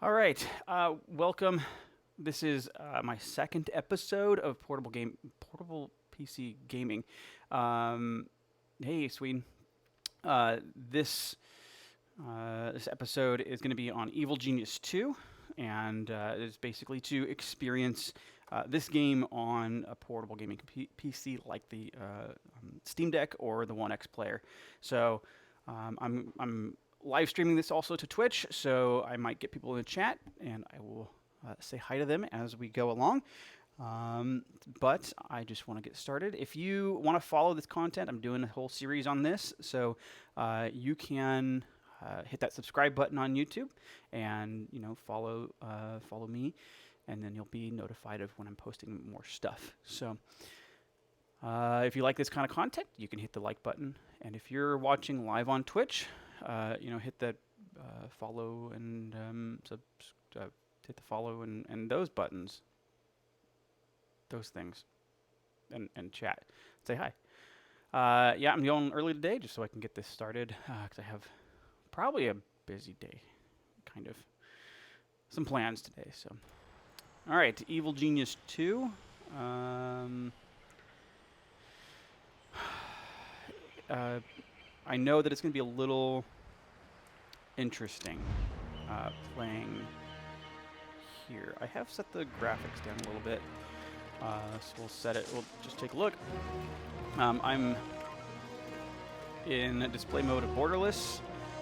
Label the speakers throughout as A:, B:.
A: All right, welcome. This is my second episode of Portable PC Gaming. Hey, Sweden. This episode is going to be on Evil Genius 2, and it's basically to experience this game on a portable gaming PC like the Steam Deck or the OneXPlayer. So I'm live streaming this also to Twitch, so I might get people in the chat, and I will say hi to them as we go along. But I just want to get started. If you want to follow this content, I'm doing a whole series on this, so you can hit that subscribe button on YouTube, and follow me, and then you'll be notified of when I'm posting more stuff. So if you like this kind of content, you can hit the like button, and if you're watching live on Twitch, hit that follow and hit the follow and those buttons, those things, and chat. Say hi. Yeah, I'm going early today just so I can get this started because I have probably a busy day, kind of. Some plans today. So, all right, Evil Genius 2. I know that it's going to be a little interesting playing here. I have set the graphics down a little bit, so we'll set it. We'll just take a look. I'm in display mode of borderless.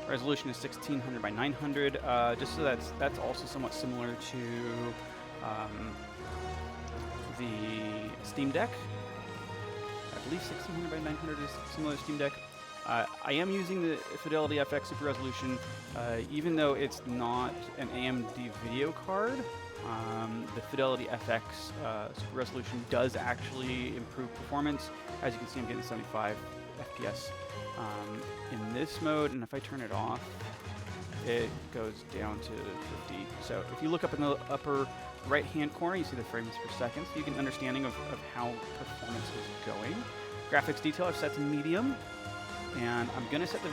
A: Resolution is 1600 by 900. Just so that's also somewhat similar to the Steam Deck. I believe 1600 by 900 is similar to Steam Deck. I am using the Fidelity FX Super Resolution, even though it's not an AMD video card. The Fidelity FX Super Resolution does actually improve performance. As you can see, I'm getting 75 FPS in this mode, and if I turn it off, it goes down to 50. So if you look up in the upper right-hand corner, you see the frames per second, so you get an understanding of how performance is going. Graphics detail I've set to medium. And I'm going to set the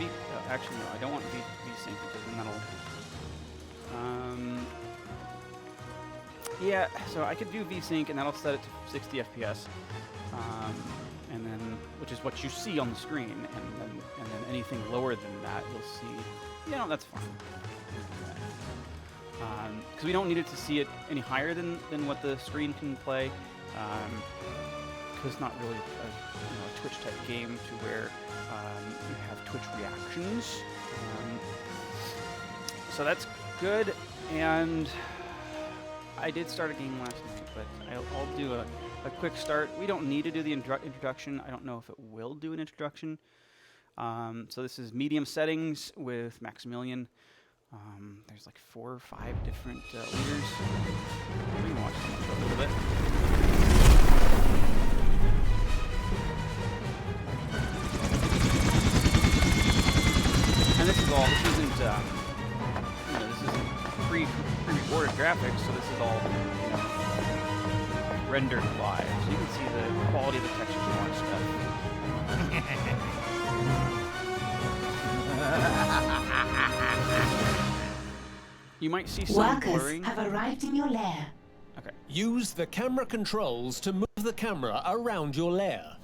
A: actually, no, I don't want VSync because then that'll... yeah, so I could do VSync and that'll set it to 60 FPS. And then, which is what you see on the screen. And then anything lower than that, you'll see, that's fine. Because we don't need it to see it any higher than what the screen can play. Because it's not really a Twitch-type game to where you have Twitch reactions. So that's good, and I did start a game last night, but I'll do a quick start. We don't need to do the introduction. I don't know if it will do an introduction. So this is medium settings with Maximilian. There's like 4 or 5 different leaders. We can watch this for a little bit. And this isn't pre-recorded graphics, so this is all, rendered live. So you can see the quality of the textures and stuff. You might see some blurring.
B: Workers have arrived in your lair.
A: Okay.
C: Use the camera controls to move the camera around your lair.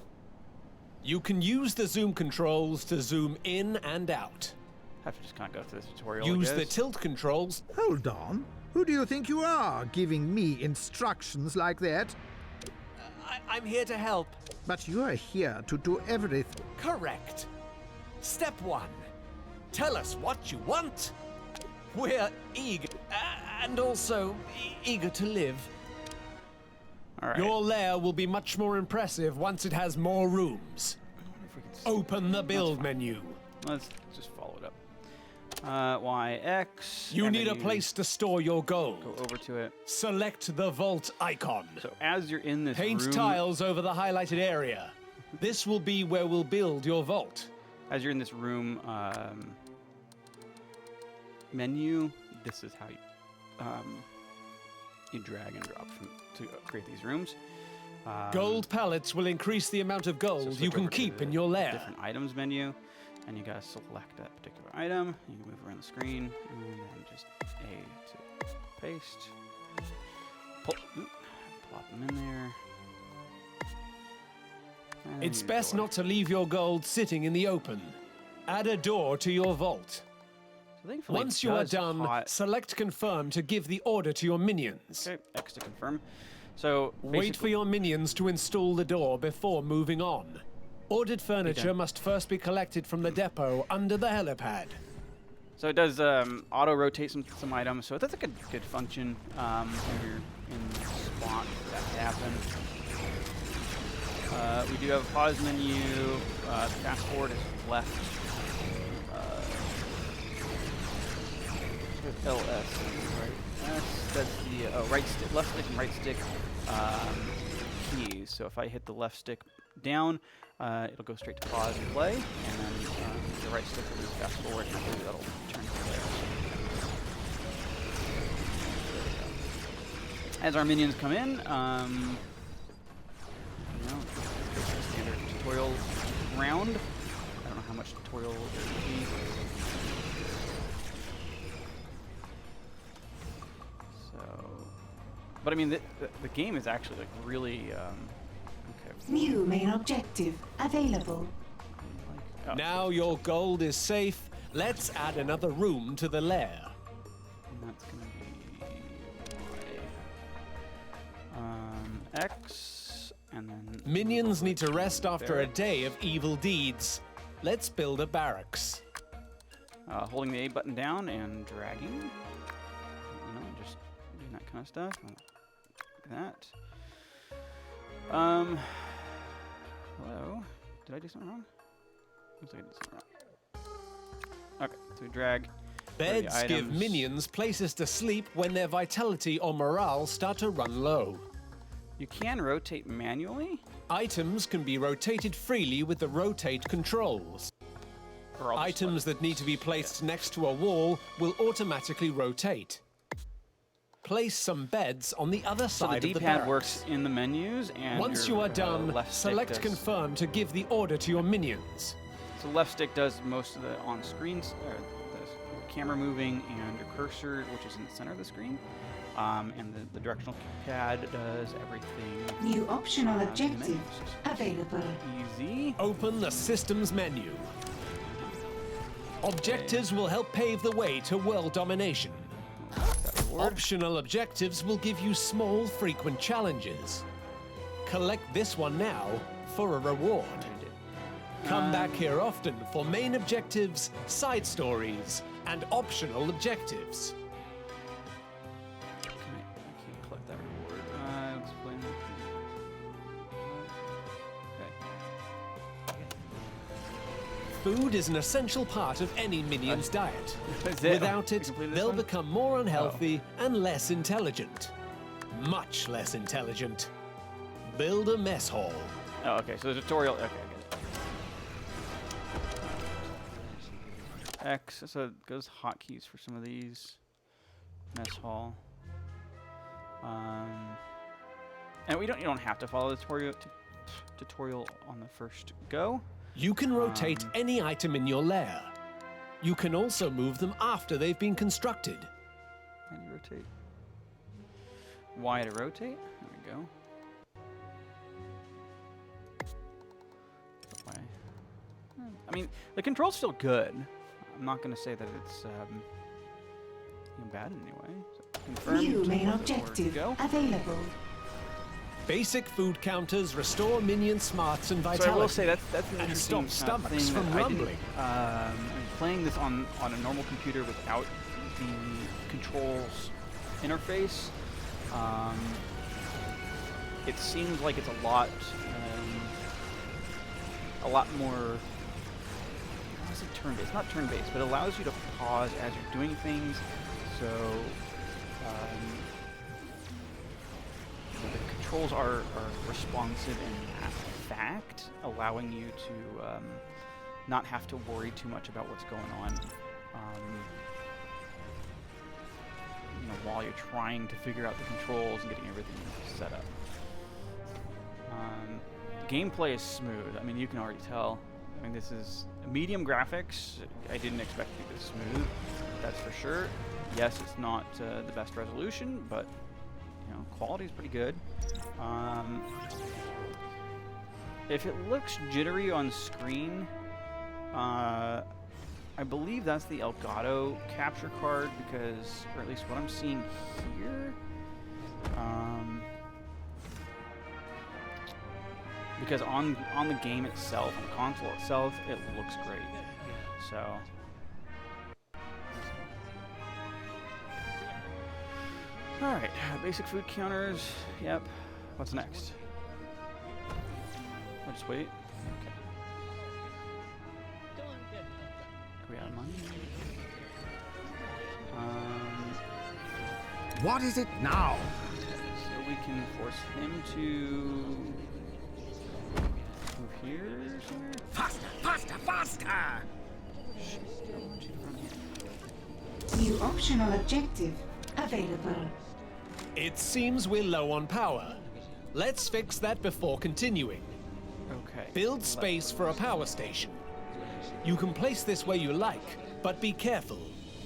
C: You can use the zoom controls to zoom in and out.
A: Have to just kind of go through the tutorial.
C: Use the tilt controls.
D: Hold on. Who do you think you are, giving me instructions like that?
C: I'm here to help.
D: But you are here to do everything.
C: Correct. Step 1. Tell us what you want. We're eager, and also eager to live.
A: All right.
C: Your lair will be much more impressive once it has more rooms. Open the build menu.
A: Let's just follow it up. YX.
C: You need a place to store your gold.
A: Go over to it.
C: Select the vault icon.
A: So as you're in this
C: Paint
A: room,
C: tiles over the highlighted area. This will be where we'll build your vault.
A: As you're in this room menu, this is how you drag and drop to create these rooms.
C: Gold pallets will increase the amount of gold you can keep in your lair.
A: Different items menu, and you gotta select that particular item. You can move around the screen, and then just A to paste. Plop them in there. And
C: It's
A: your
C: best
A: door.
C: not to leave your gold sitting in the open. Add a door to your vault.
A: So thankfully it
C: Once you are
A: does
C: done,
A: hot-
C: select confirm to give the order to your minions.
A: Okay, X to confirm. So
C: Wait for
A: basically-
C: your minions to install the door before moving on. Ordered furniture
A: done.
C: must first be collected from the depot under the helipad.
A: So it does auto-rotate some items, so that's a good function when you're in the spot for that to happen. We do have a pause menu. Fast forward is left. LS, right? That's the right stick, left stick and right stick keys. So if I hit the left stick down, it'll go straight to pause and play, and then the right stick will do fast forward, and I believe that'll turn to play. As our minions come in, standard tutorial round. I don't know how much tutorial there will be. So, but I mean, the game is actually like really okay.
B: New main objective available.
A: Oh,
C: Now your gold is safe. Let's add another room to the lair.
A: and that's gonna be X, and then
C: Minions need to rest after a
A: Barracks.
C: day of evil deeds. Let's build a barracks.
A: Holding the A button down and dragging. Just doing that kind of stuff. Like that. Hello. Did I do something wrong? Looks like I did something wrong. Okay, so we drag.
C: Beds give
A: items.
C: minions places to sleep when their vitality or morale start to run low.
A: You can rotate manually.
C: Items can be rotated freely with the rotate controls.
A: Or I'll just
C: Items that need to be placed next to a wall will automatically rotate. Place some beds on the other
A: So
C: side
A: the
C: of the
A: D-pad
C: barracks.
A: works in the menus, and
C: Once
A: your,
C: you are done,
A: left stick
C: select
A: does-
C: confirm to give the order to your minions.
A: So left stick does most of the on-screen, the camera moving, and your cursor, which is in the center of the screen, and the directional pad does everything.
B: New optional
A: in the
B: objective
A: menus.
B: available.
A: Easy.
C: Open the systems menu. Objectives will help pave the way to world domination.
A: That reward.
C: Optional objectives will give you small, frequent challenges. Collect this one now for a reward.
A: I did.
C: Come back here often for main objectives, side stories, and optional objectives.
A: I can't collect that reward. I'll explain that. Okay.
C: Food is an essential part of any minion's diet.
A: That's it.
C: Without
A: We
C: it,
A: completed this
C: they'll
A: one?
C: become more unhealthy and less intelligent. Much less intelligent. Build a mess hall.
A: Oh, okay. So the tutorial. Okay, I get it. X. So it goes hotkeys for some of these. Mess hall. And you don't have to follow the tutorial on the first go.
C: You can rotate
A: Um,
C: any item in your lair. You can also move them after they've been constructed.
A: How do you rotate? Y to rotate. There we go. That way. I mean, the controls feel good. I'm not going to say that it's bad in any way. So confirm
B: New
A: to
B: main
A: where the
B: objective
A: go.
B: available.
C: Basic food counters restore minion smarts and
A: So
C: vitality.
A: I will say that's an
C: and
A: interesting
C: stop stomachs
A: thing
C: from
A: that I didn't-
C: rumbling.
A: I mean, playing this on a normal computer without the controls interface, it seems like it's a lot more. I want to say turn-based. Not turn-based, but it allows you to pause as you're doing things. So the controls are responsive in that fact, allowing you to not have to worry too much about what's going on. While you're trying to figure out the controls and getting everything set up. Gameplay is smooth. I mean, you can already tell. I mean, this is medium graphics. I didn't expect it to be this smooth, that's for sure. Yes, it's not the best resolution, but you know, quality is pretty good. If it looks jittery on screen, I believe that's the Elgato capture card, because, or at least what I'm seeing here. Because on the game itself, on the console itself, it looks great. So. Alright, basic food counters. Yep. What's next? I'll just wait. Okay. Are we out of money?
D: What is it now?
A: So we can force him to move here somewhere?
D: Faster, faster, faster!
A: Shit, I want you to run here.
B: New optional objective available.
C: It seems we're low on power. Let's fix that before continuing.
A: Okay.
C: Build space for a power station. You can place this where you like, but be careful,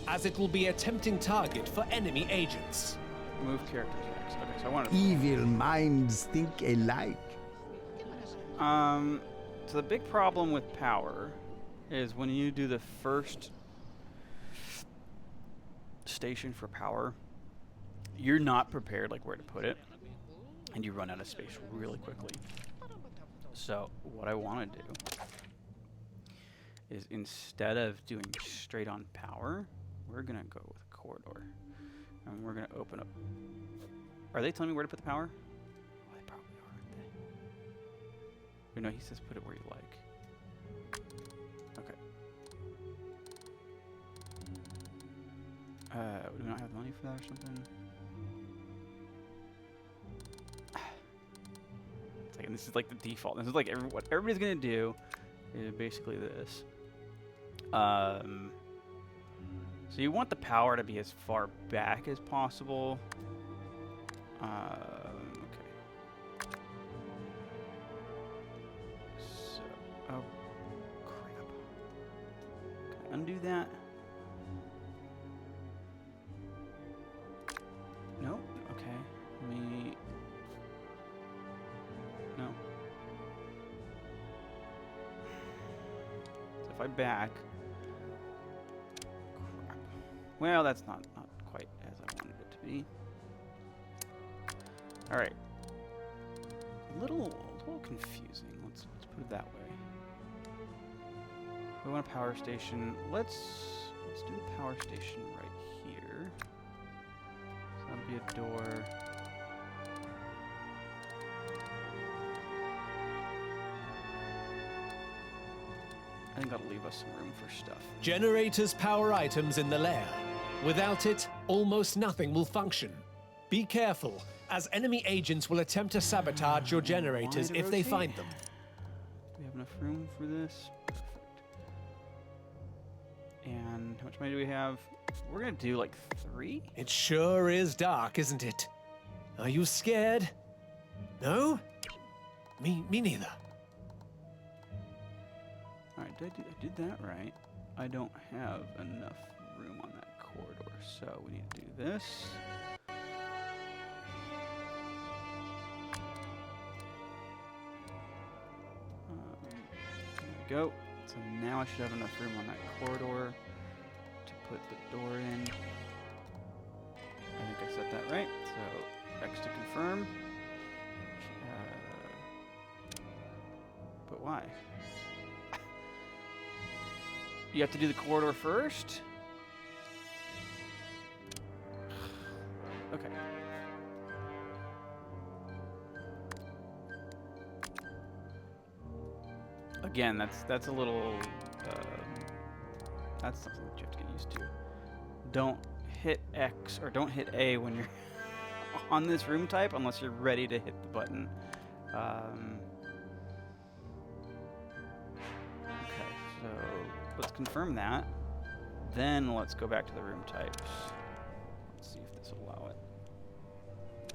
C: as it will be a tempting target for enemy agents.
A: Move characters next. Okay, so I want to.
D: Evil minds think alike.
A: So the big problem with power is when you do the first station for power, you're not prepared like where to put it, and you run out of space really quickly. So what I want to do is, instead of doing straight on power, we're gonna go with a corridor, and we're gonna open up. Are they telling me where to put the power? Oh, they probably are, aren't they? Or no, he says put it where you like. Okay. Do we not have money for that or something? It's like, and this is like the default. This is like what everybody's gonna do is basically this. So you want the power to be as far back as possible. Okay. So, oh crap. Can I undo that? Nope. Okay. Let me. No. So if I back. Crap. Well, that's not quite as I wanted it to be. All right. A little confusing. Let's put it that way. We want a power station. Let's do a power station right here. So that'll be a door. I think that'll leave us some room for stuff.
C: Generators power items in the lair. Without it, almost nothing will function. Be careful, as enemy agents will attempt to sabotage your generators if they find them.
A: Do we have enough room for this? Perfect. And how much money do we have? We're gonna do like 3?
C: It sure is dark, isn't it? Are you scared? No? Me neither.
A: Alright, I did that right. I don't have enough room on that corridor, so we need to do this. There we go. So now I should have enough room on that corridor to put the door in. I think I set that right. So X to confirm. But why? You have to do the corridor first? Okay. Again, that's a little, that's something that you have to get used to. Don't hit X or don't hit A when you're on this room type unless you're ready to hit the button. Okay, so let's confirm that. Then let's go back to the room types. Let's see if this will allow it.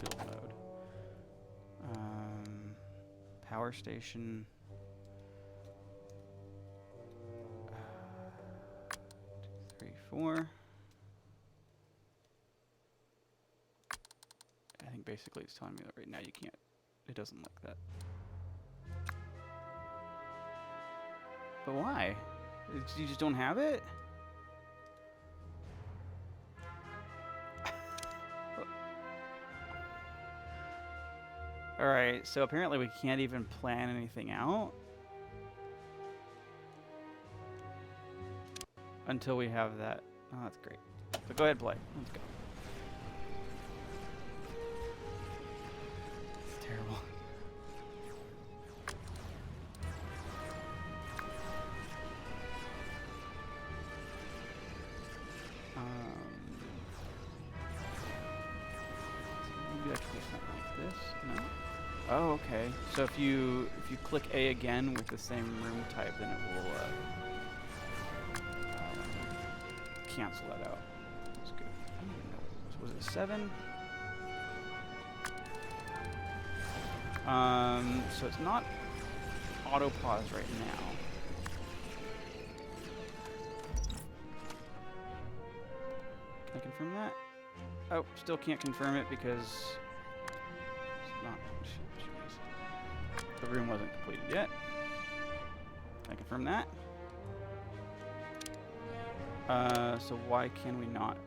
A: Build mode. Power station. 2, 3, 4. and basically it's telling me that right now you can't. It doesn't like that. But why? You just don't have it? Alright, so apparently we can't even plan anything out until we have that. Oh, that's great. So go ahead, play. Let's go. It's terrible. Maybe I can do something like this. No. Oh, okay. So if you click A again with the same room type, then it will cancel that out. That's good. I don't even know. Was it 7? So it's not auto pause right now. Can I confirm that? Oh, still can't confirm it because it's not. Jeez. The room wasn't completed yet. Can I confirm that? So why can we not?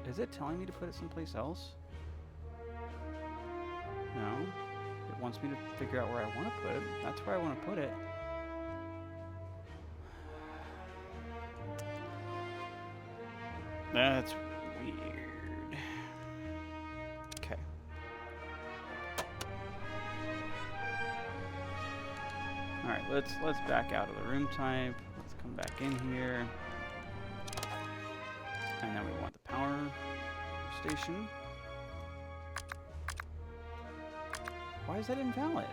A: Is it telling me to put it someplace else? No. It wants me to figure out where I want to put it. That's where I want to put it. That's weird. Okay. All right, let's back out of the room type. Let's come back in here. And then we want the power station. Why is that invalid?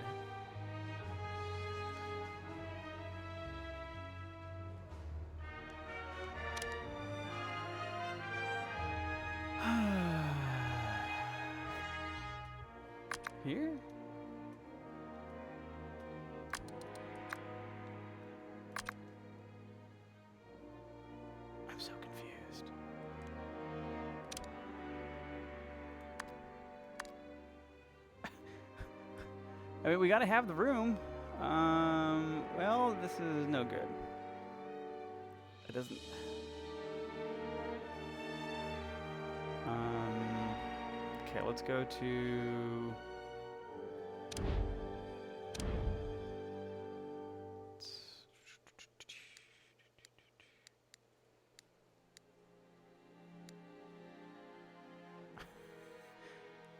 A: Here? I'm so confused. I mean, we gotta have the room. Well, this is no good. It doesn't. Okay, let's go to.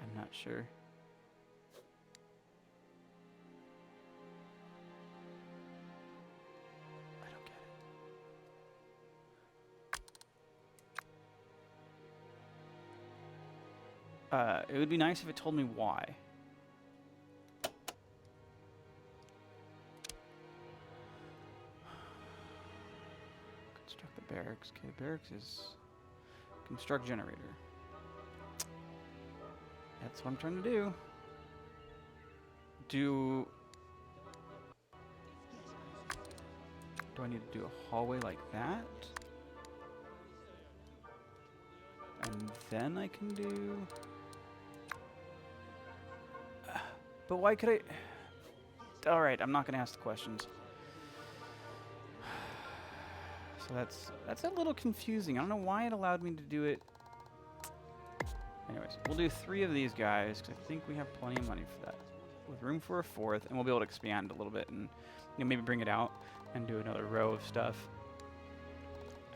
A: I'm not sure. I don't get it. It would be nice if it told me why. Construct the barracks. Okay, barracks is construct generator. That's what I'm trying to do. Do I need to do a hallway like that? And then I can do... But why could I... Alright, I'm not going to ask the questions. So that's a little confusing. I don't know why it allowed me to do it. Anyways, we'll do 3 of these guys, because I think we have plenty of money for that. With room for a 4th, and we'll be able to expand a little bit and maybe bring it out and do another row of stuff.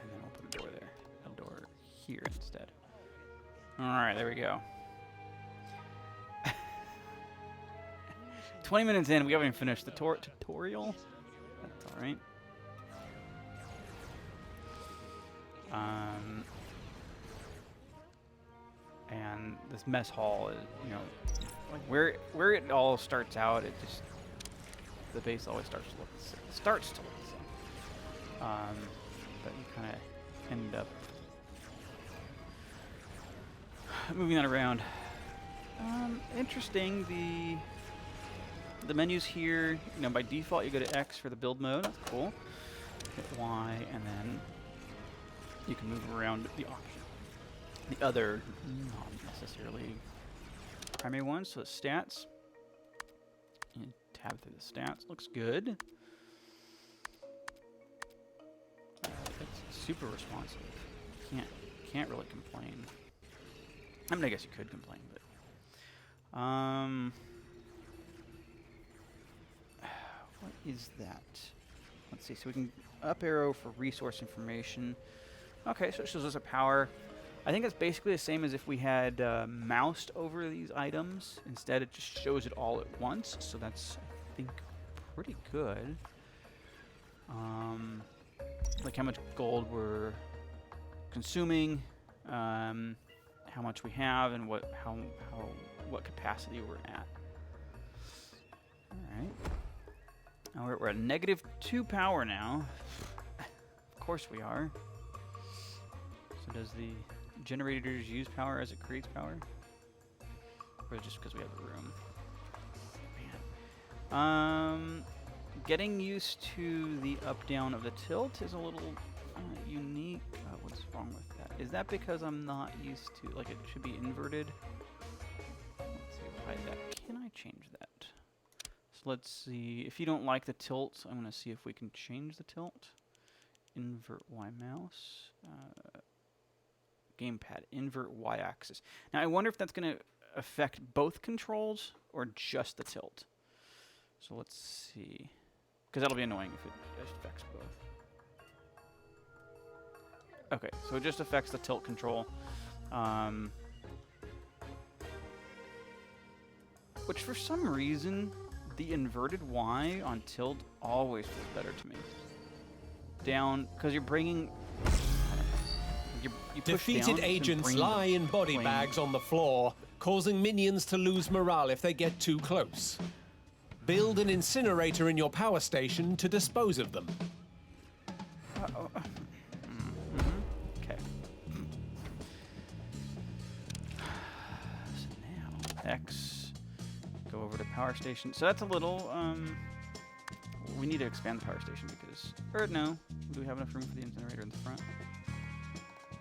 A: And then we'll put a door there. A door here instead. Alright, there we go. 20 minutes in, we haven't even finished the tutorial. That's alright. And this mess hall is, you know, like where it all starts out, it just, the base always starts to look the same. But you kind of end up moving that around. Interesting, the menus here, you know, by default you go to X for the build mode. That's cool. hit Y, and then you can move around the other, not necessarily primary ones. So stats. And tab through the stats. Looks good. It's super responsive. Can't really complain. I mean, I guess you could complain, but what is that? Let's see. So we can up arrow for resource information. Okay, so it shows us a power. I think that's basically the same as if we had moused over these items. Instead, it just shows it all at once. So that's, I think, pretty good. Like how much gold we're consuming, how much we have, and what capacity we're at. All right. Now we're at -2 power now. Of course we are. So does the generators use power as it creates power? Or is it just because we have the room? Man. Getting used to the up-down of the tilt is a little unique. What's wrong with that? Is that because I'm not used to, like, it should be inverted? Let's see, hide that. Can I change that? So let's see. If you don't like the tilt, I'm going to see if we can change the tilt. Invert Y mouse. Gamepad. Invert Y axis. Now, I wonder if that's going to affect both controls or just the tilt. So let's see. Because that'll be annoying if it affects both. Okay, so it just affects the tilt control. Which for some reason, the inverted Y on tilt always feels better to me. Down, because you're bringing... I don't know. You push
C: Defeated
A: down
C: agents
A: and
C: lie in body
A: plane.
C: bags on the floor, causing minions to lose morale if they get too close. Build an incinerator in your power station to dispose of them.
A: Okay. So now, X, go over to power station. So that's a little, we need to expand the power station because, or no, do we have enough room for the incinerator in the front?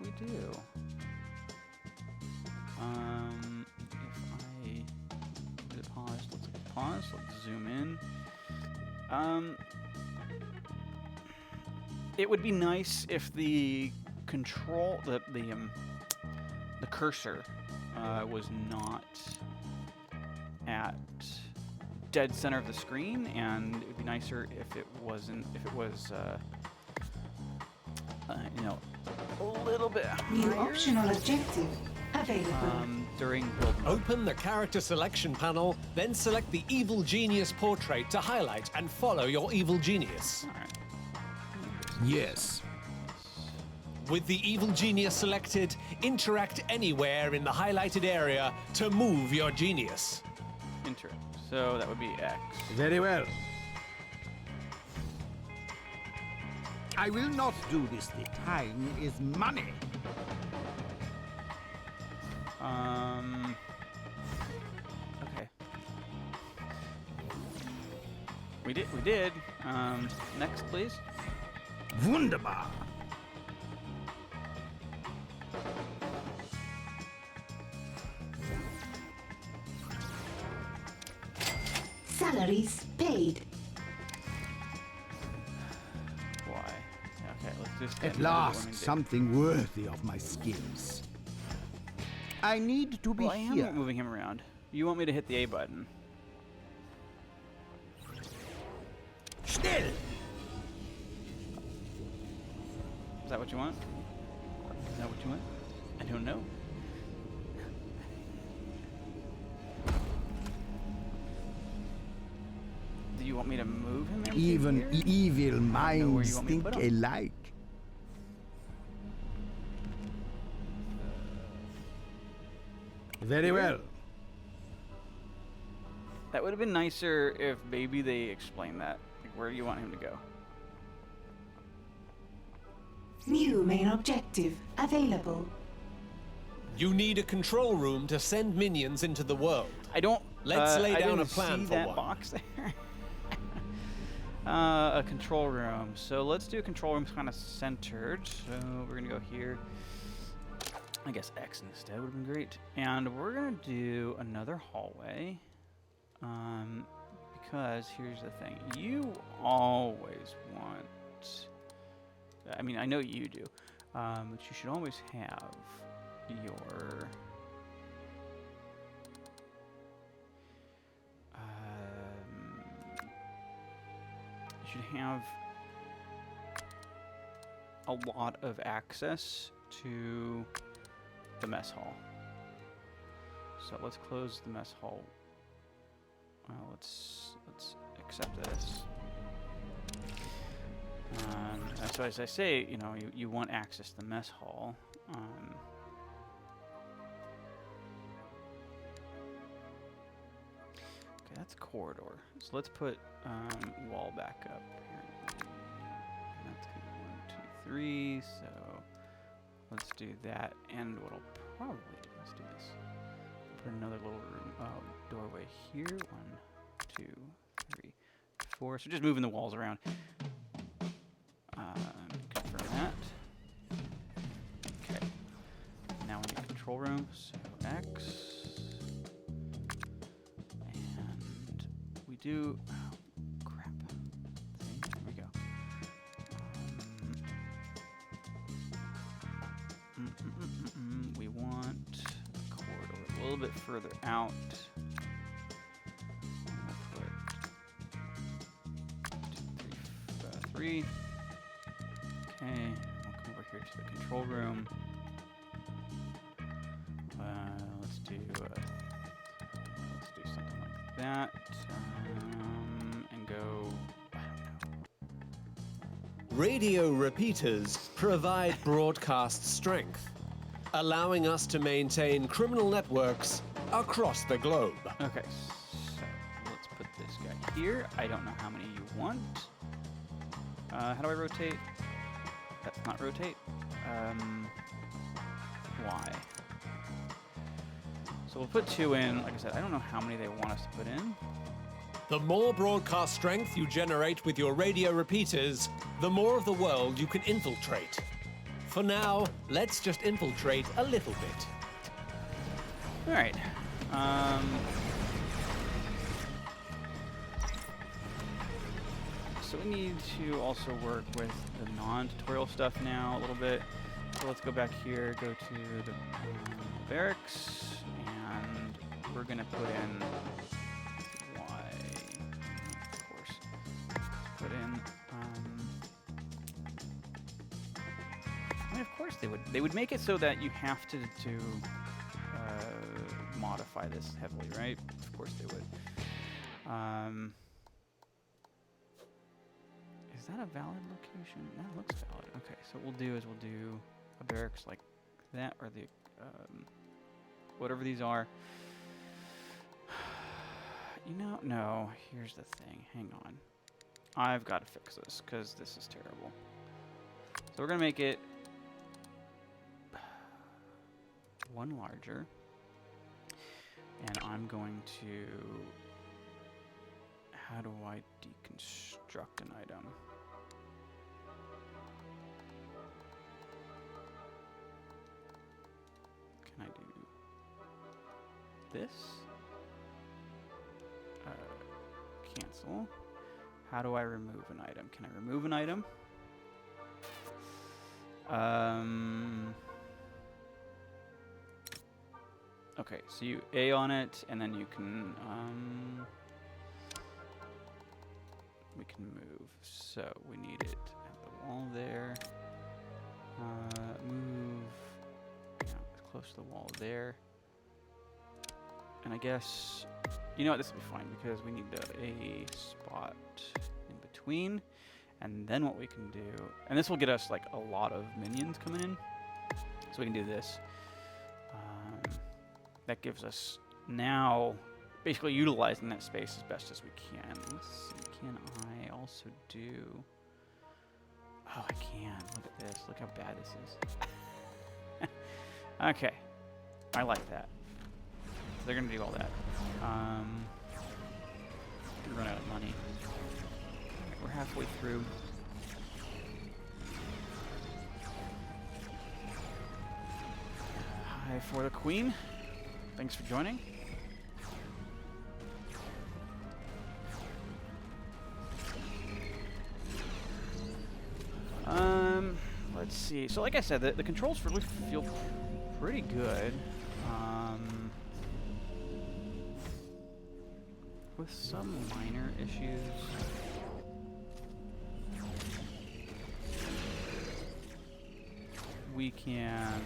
A: We do. If I pause, let's pause, let's zoom in. It would be nice if the control, the cursor was not at dead center of the screen, and it would be nicer if it wasn't, if it was, you know, a little bit
B: New
A: higher.
B: optional objective available.
A: During build mode.
C: Open the character selection panel, then select the Evil Genius portrait to highlight and follow your Evil Genius.
A: All right.
D: Yes.
C: With the Evil Genius selected, interact anywhere in the highlighted area to move your genius.
A: Enter. So that would be X.
D: Very well. I will not do this. The time is money.
A: Okay. We did. Next, please.
D: Wunderbar.
B: Salaries paid.
A: Why? Okay, let's just
D: At last, something worthy of my skills. I need to be
A: Well, I am
D: here.
A: moving him around. You want me to hit the A button?
D: Still.
A: Is that what you want? Is that what you want? I don't know. Do you want me to move him? into
D: Even
A: here?
D: evil minds
A: you want me to
D: think
A: put 'em.
D: alike. Very well.
A: That would have been nicer if maybe they explained that. Like, where do you want him to go?
B: New main objective available.
C: You need a control room to send minions into the world.
A: I don't.
C: Let's lay
A: I
C: down
A: didn't
C: a plan
A: see
C: for
A: that
C: one.
A: box there. A control room. So let's do a control room kind of centered. So we're gonna go here. I guess X instead would have been great. And we're gonna do another hallway. Because here's the thing. You always want... I mean, I know you do. But you should always have your... you should have a lot of access to the mess hall. So let's close the mess hall. Well, let's accept this. So as I say, you know, you want access to the mess hall. Okay, that's corridor. So let's put wall back up here. And that's gonna be 1, 2, 3. So let's do that. And what I'll probably do, let's do this. Put another little room doorway here. 1, 2, 3, 4. So just moving the walls around. Confirm that. Okay. Now we need a control room. So X. And we do. Oh, crap. There we go. We want a corridor a little bit further out. We'll put 2, 3. Okay, we'll come over here to the control room. Let's do something like that, and go. I don't know.
C: Radio repeaters provide broadcast strength, allowing us to maintain criminal networks across the globe.
A: Okay, so let's put this guy here. I don't know how many you want. How do I rotate? That's not rotate. Why? So we'll put 2 in. Like I said, I don't know how many they want us to put in.
C: The more broadcast strength you generate with your radio repeaters, the more of the world you can infiltrate. For now, let's just infiltrate a little bit.
A: All right. So we need to also work with the non-tutorial stuff now a little bit. So let's go back here, go to the barracks, and we're gonna put in Y, of course. Let's put in. I mean, of course they would make it so that you have to modify this heavily, right? Of course they would. Is that a valid location? That looks valid. Okay, so what we'll do is we'll do a barracks like that, or the whatever these are. You know, no. Here's the thing. Hang on. I've got to fix this because this is terrible. So we're gonna make it 1 larger, and I'm going to. How do I deconstruct an item? Can I do this? Cancel. How do I remove an item? Can I remove an item? Okay, so you A on it, and then you can we can move. So we need it at the wall there. Move, you know, close to the wall there. And I guess, you know what, this will be fine because we need a spot in between. And then what we can do, and this will get us like a lot of minions coming in. So we can do this. That gives us now basically utilizing that space as best as we can. Let's see, can I also do... Oh, I can. Look at this. Look how bad this is. Okay. I like that. They're going to do all that. Run out of money. we're halfway through. Hi for the Queen. Thanks for joining. Let's see. So like I said, the controls really feel pretty good. With some minor issues. We can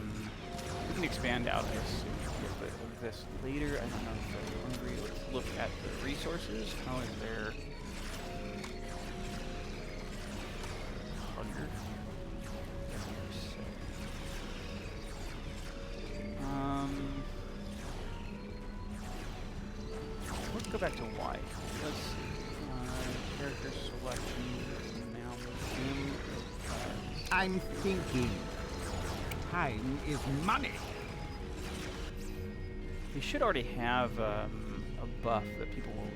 A: expand out, I assume, a little bit of this later. I don't know if I'm hungry. Let's look at the resources. How is their hunger? Let's go back to Y. Let's see. Character selection. Now,
D: I'm thinking. Time is money.
A: we should already have a buff that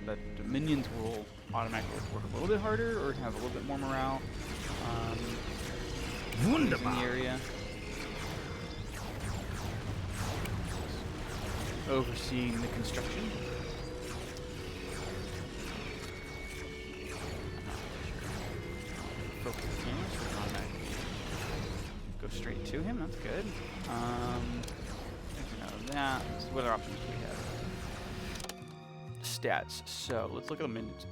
A: that the minions will automatically work a little bit harder or have a little bit more morale. In the area. Overseeing the construction. Focus the camera so we can automatically go straight to him. That's good. That. So what other options do we have? Stats. So let's look at the minions.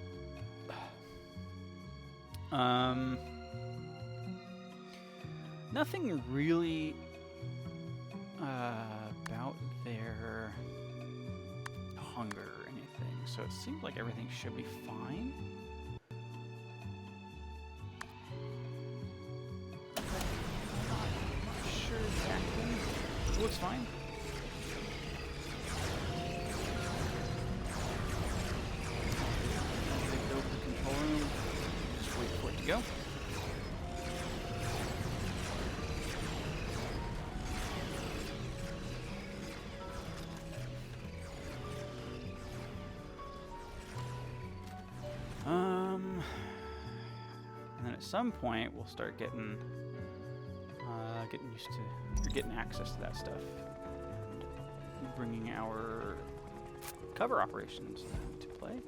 A: Nothing really about their hunger or anything, so it seems like everything should be fine. Not sure exactly. It looks fine. They build the control room. Just wait for it to go. And then at some point we'll start getting used to, or getting access to that stuff, and bringing our cover operations into play.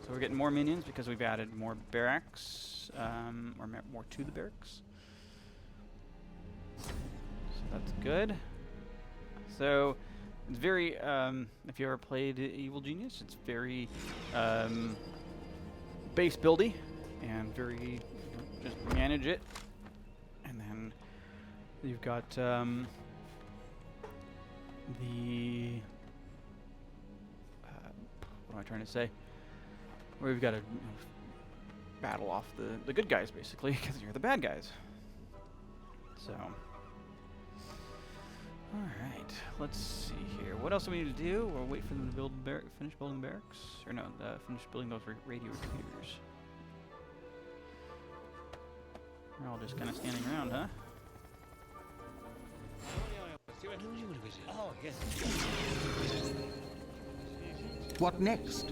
A: So we're getting more minions because we've added more barracks, or more to the barracks. So that's good. So it's very, if you ever played Evil Genius, it's very base buildy and very, just manage it. And then you've got the what am I trying to say? Where we've got to battle off the good guys, basically, because you're the bad guys. So, all right, let's see here. What else do we need to do? We'll wait for them to finish building barracks, or no, finish building those radio repeaters. We're all just kind of standing around, huh?
D: What next?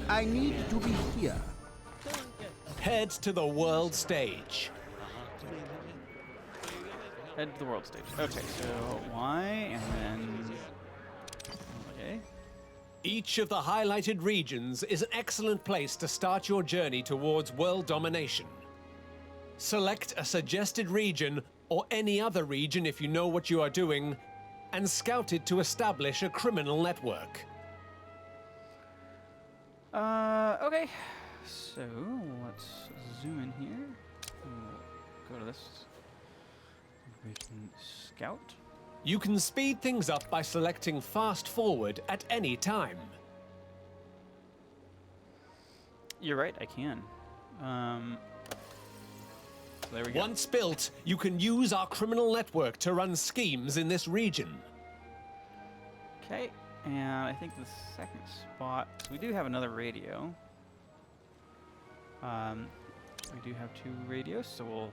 D: I need to be here.
C: Head to the world stage.
A: Head to the world stage. Okay, so Y, and then... Okay.
C: Each of the highlighted regions is an excellent place to start your journey towards world domination. Select a suggested region, or any other region if you know what you are doing, and scout it to establish a criminal network.
A: Okay. So, let's zoom in here. We'll go to this. We can scout.
C: You can speed things up by selecting fast forward at any time.
A: You're right, I can. So there we go.
C: Once built, you can use our criminal network to run schemes in this region.
A: Okay, and I think the second spot, so we do have another radio. We do have 2 radios, so we'll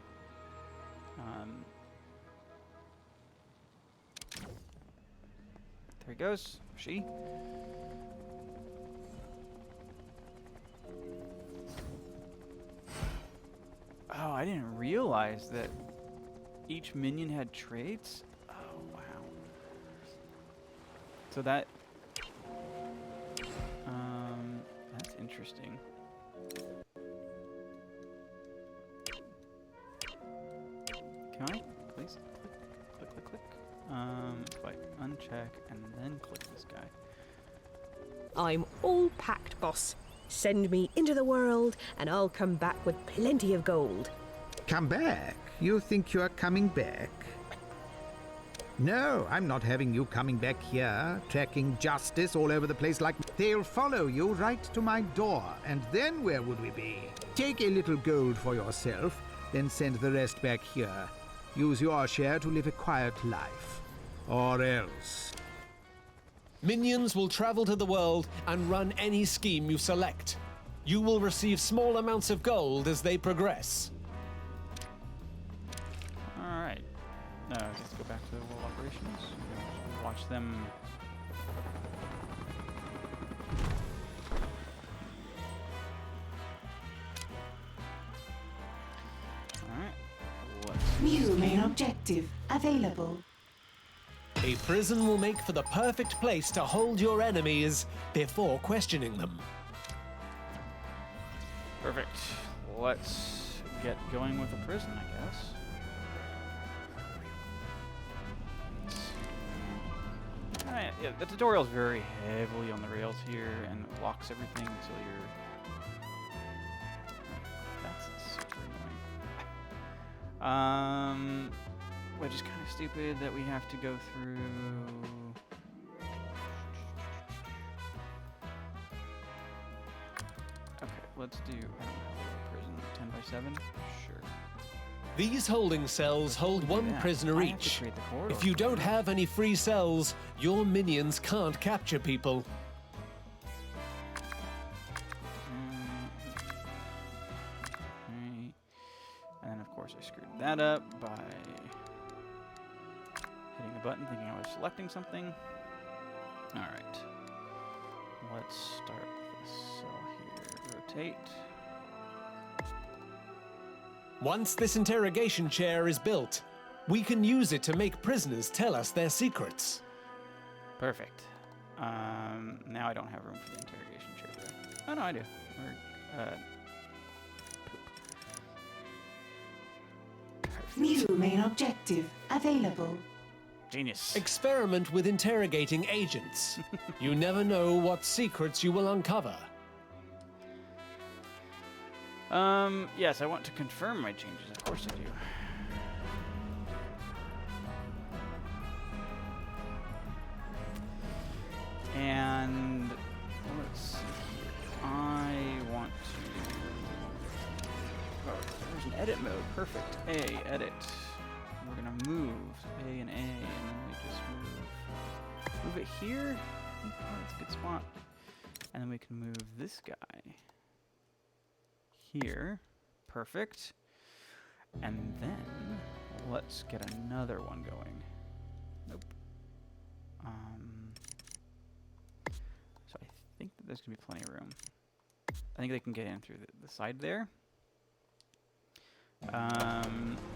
A: there he goes. She. I didn't realize that each minion had traits. Oh, wow. So that's interesting. Can I please click? If I uncheck and then click this guy.
E: I'm all packed, boss. Send me into the world, and I'll come back with plenty of gold.
D: Come back? You think you are coming back? No, I'm not having you coming back here, tracking justice all over the place like... They'll follow you right to my door, and then where would we be? Take a little gold for yourself, then send the rest back here. Use your share to live a quiet life. Or else.
C: Minions will travel to the world and run any scheme you select. You will receive small amounts of gold as they progress.
A: Alright. Let's go back to the world operations. Watch them. Alright.
B: New main objective available.
C: A prison will make for the perfect place to hold your enemies before questioning them.
A: Perfect. Let's get going with the prison, I guess. Alright, yeah, the tutorial is very heavily on the rails here and it locks everything until you're... That's super annoying. Which is kind of stupid that we have to go through... Okay, let's do, I don't know, prison 10 by 7? Sure.
C: These holding cells hold one
A: Yeah,
C: prisoner
A: I have to
C: each.
A: create the corridor.
C: If you don't have any free cells, your minions can't capture people.
A: Okay. And of course I screwed that up by hitting the button thinking I was selecting something. Alright. Let's start with this cell here. Rotate.
C: Once this interrogation chair is built, we can use it to make prisoners tell us their secrets.
A: Perfect. Now I don't have room for the interrogation chair, do I? Oh no, I do.
B: New main objective available.
A: Genius.
C: Experiment with interrogating agents. You never know what secrets you will uncover.
A: Yes, I want to confirm my changes. Of course I do. And let's see here. I want to... Oh, there's an edit mode. Perfect. A, edit. We're going to move A and A, and then we just move it here. I think that's a good spot. And then we can move this guy here. Perfect. And then let's get another one going. Nope. So I think that there's gonna be plenty of room. I think they can get in through the side there.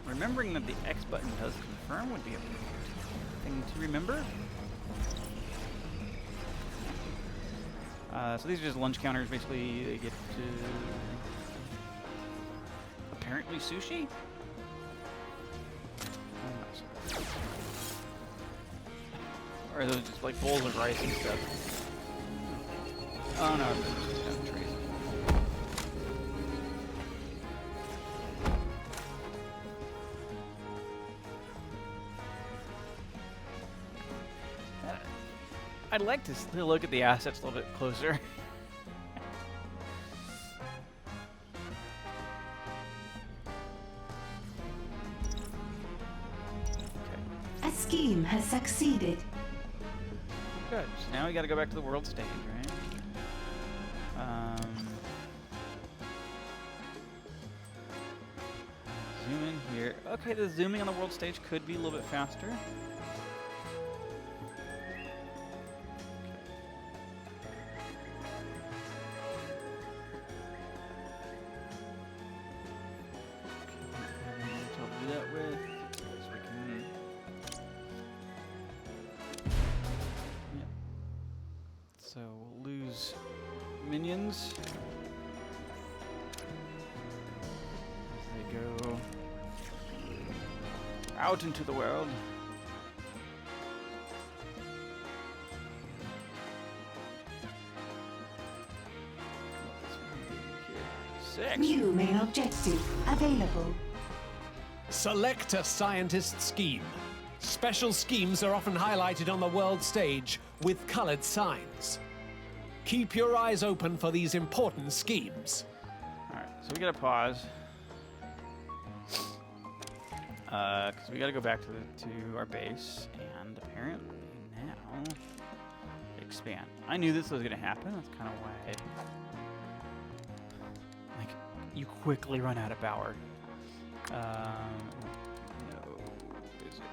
A: Remembering that the X button does confirm would be a thing to remember. So these are just lunch counters. Basically, they get apparently sushi. Or are those just like bowls of rice and stuff? Oh no, they're just kind of trays. I'd like to still look at the assets a little bit closer.
B: A scheme has succeeded.
A: Good. So now we got to go back to the world stage, right? Zoom in here. Okay, the zooming on the world stage could be a little bit faster. minions as they go out into the world. Six.
B: New main objective available.
C: Select a scientist scheme. Special schemes are often highlighted on the world stage with colored signs. Keep your eyes open for these important schemes.
A: Alright, so we gotta pause. Because we gotta go back to our base, and apparently now expand. I knew this was gonna happen, that's kind of why like, you quickly run out of power. No, is it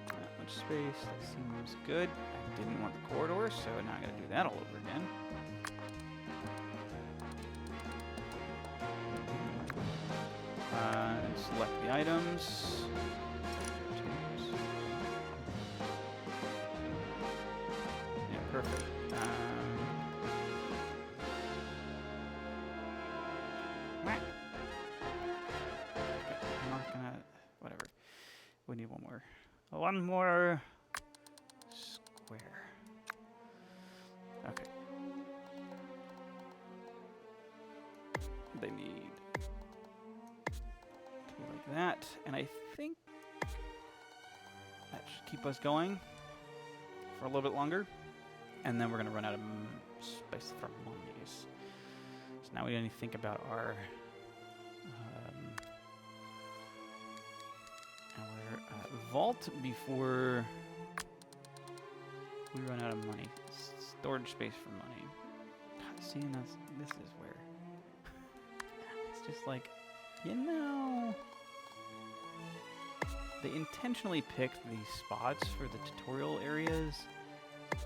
A: that much space? That seems good. I didn't want the corridor, so now I gotta do that all over again. Select the items. Yeah, perfect. I'm not gonna. Whatever. We need one more. One more square. Okay. They need like that, and I think that should keep us going for a little bit longer, and then we're going to run out of space for mummies. So now we need to think about our vault before we run out of money. Storage space for money. God, see, and this is where it's just like, you know, they intentionally picked these spots for the tutorial areas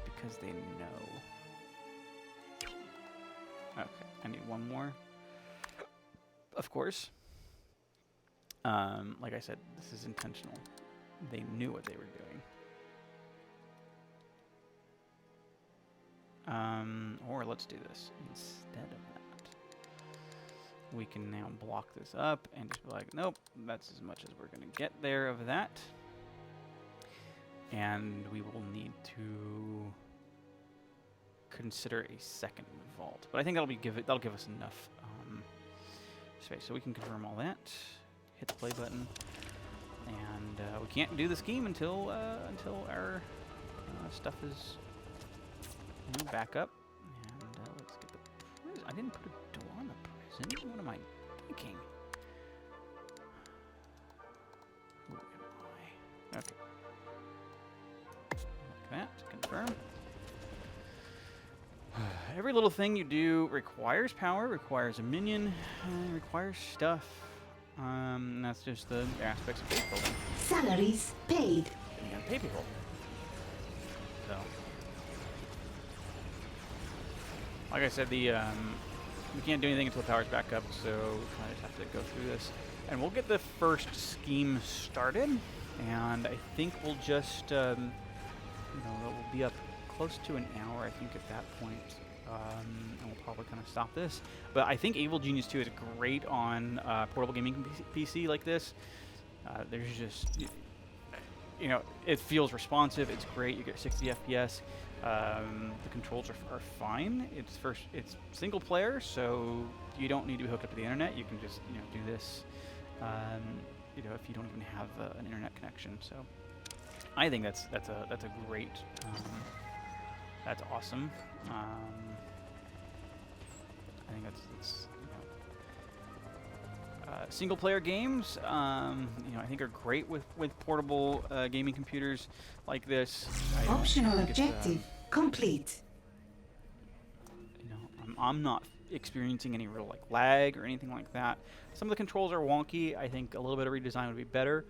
A: because they know. Okay, I need one more. Of course. Like I said, this is intentional. They knew what they were doing. Or let's do this instead of that. We can now block this up and just be like, nope, that's as much as we're going to get there of that. And we will need to consider a second vault. But I think that'll give us enough space. So we can confirm all that. Hit the play button. And we can't do the scheme until our stuff is back up. And let's get the prison. I didn't put a door on the prison. What am I thinking? Who am I? Okay. Like that. Confirm. Every little thing you do requires power, requires a minion, requires stuff. That's just the aspects of base building.
B: Salaries paid.
A: And you gotta pay people. So, like I said, we can't do anything until the power's back up, so we kind of have to go through this. And we'll get the first scheme started, and I think we'll just, we'll be up close to an hour, I think, at that point. And we'll probably kind of stop this. But I think Evil Genius 2 is great on portable gaming PC like this. There's just, it feels responsive. It's great. You get 60 FPS. The controls are fine. It's single player, so you don't need to be hooked up to the internet. You can just do this. If you don't even have an internet connection. So I think that's a great. That's awesome. I think that's single player games. I think are great with portable gaming computers like this.
B: Optional objective complete.
A: I'm not experiencing any real lag or anything like that. Some of the controls are wonky. I think a little bit of redesign would be better.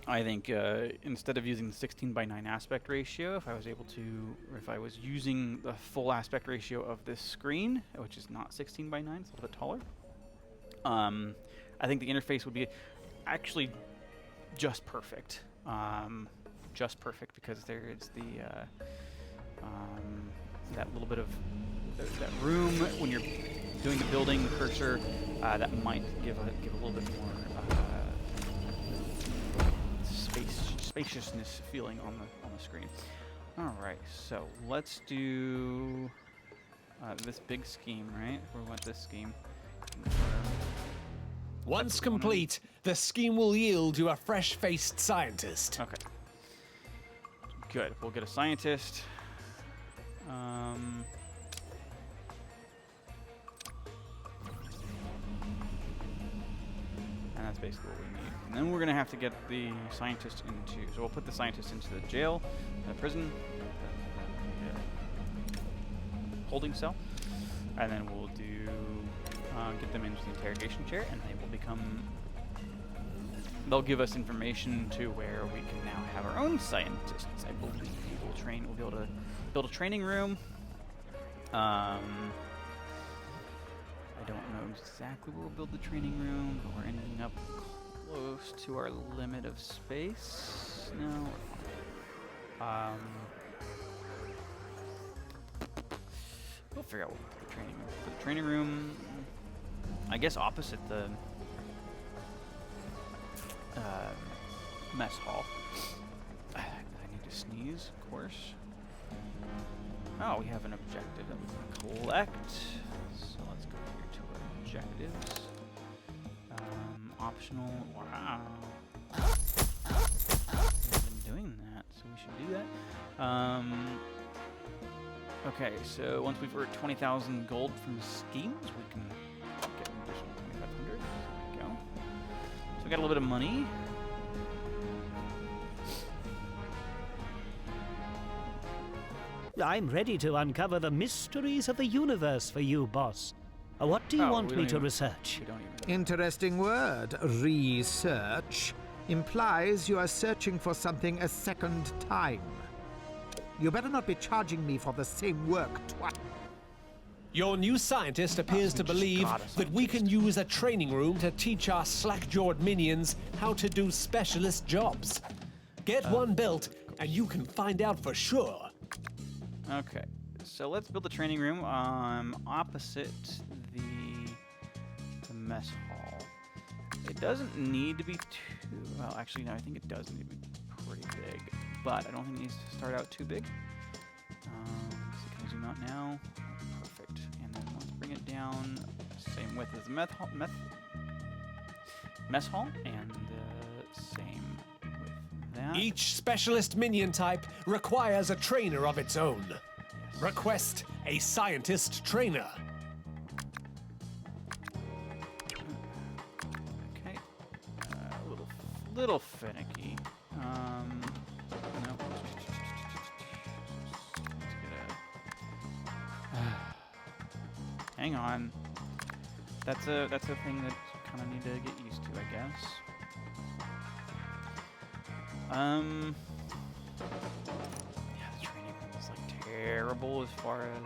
A: I think instead of using the 16:9 aspect ratio, if I was using the full aspect ratio of this screen, which is not 16:9, it's a little bit taller, I think the interface would be actually just perfect. Just perfect because there is the that little bit of that room when you're doing the building, the cursor, that might give a little bit more spaciousness feeling on the screen. All right, so let's do this big scheme, right? We want this scheme.
C: Once complete, the scheme will yield you a fresh-faced scientist.
A: Okay. Good. We'll get a scientist. And that's basically what we need. And then we're going to have to get the scientist into... So we'll put the scientist into the jail, the prison, the holding cell. And then we'll do... get them into the interrogation chair, and they will become... They'll give us information to where we can now have our own scientists. I believe we'll be able to build a training room. I don't know exactly where we'll build the training room, but we're ending up close to our limit of space. No. We'll figure out what we'll put the training room. Put the training room, I guess, opposite the mess hall. I need to sneeze, of course. Oh, we have an objective that we can collect. So let's go here to our objectives. Optional. Wow. We've been doing that, so we should do that. Okay, so once we've earned 20,000 gold from schemes, we can get an additional 2,500. There we go. So we got a little bit of money.
F: I'm ready to uncover the mysteries of the universe for you, boss. What do you want me to research?
A: We don't even
D: Interesting word. Research implies you are searching for something a second time. You better not be charging me for the same work twice.
C: Your new scientist appears to believe that we can use a training room to teach our slack-jawed minions how to do specialist jobs. Get one built, and you can find out for sure.
A: Okay, so let's build a training room opposite the mess hall. It doesn't need to be too... Well, actually, no, I think it does need to be pretty big, but I don't think it needs to start out too big. So can I zoom out now? Perfect. And then let's bring it down, same width as the mess hall, and same with that.
C: Each specialist minion type requires a trainer of its own.
A: Yes.
C: Request a scientist trainer.
A: Okay. Little finicky. No. Let's get a. Hang on. That's a thing that kind of need to get used to, I guess. Yeah, the training room is like terrible as far as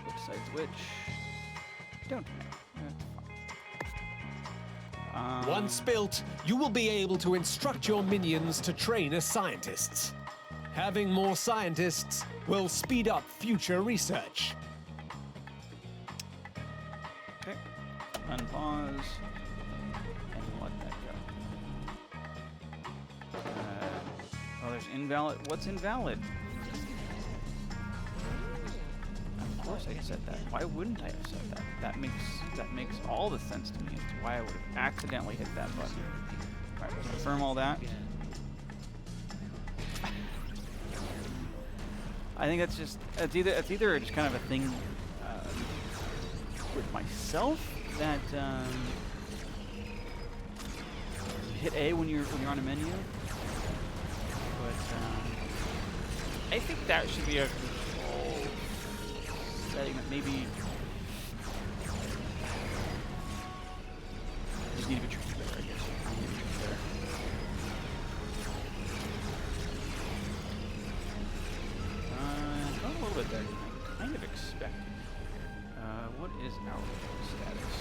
A: which side's which. Don't know. That's fine.
C: Once built, you will be able to instruct your minions to train as scientists. Having more scientists will speed up future research.
A: Okay. Unpause. And let that go. Oh, there's invalid. What's invalid? Of course I said that. Why wouldn't I have said that? That makes all the sense to me as to why I would have accidentally hit that button. All right, confirm all that. I think that's either just kind of a thing with myself that you hit A when you're on a menu, but I think that should be a control setting that maybe just need to be treated better, I guess. Going a little bit better than I kind of expected. What is our status?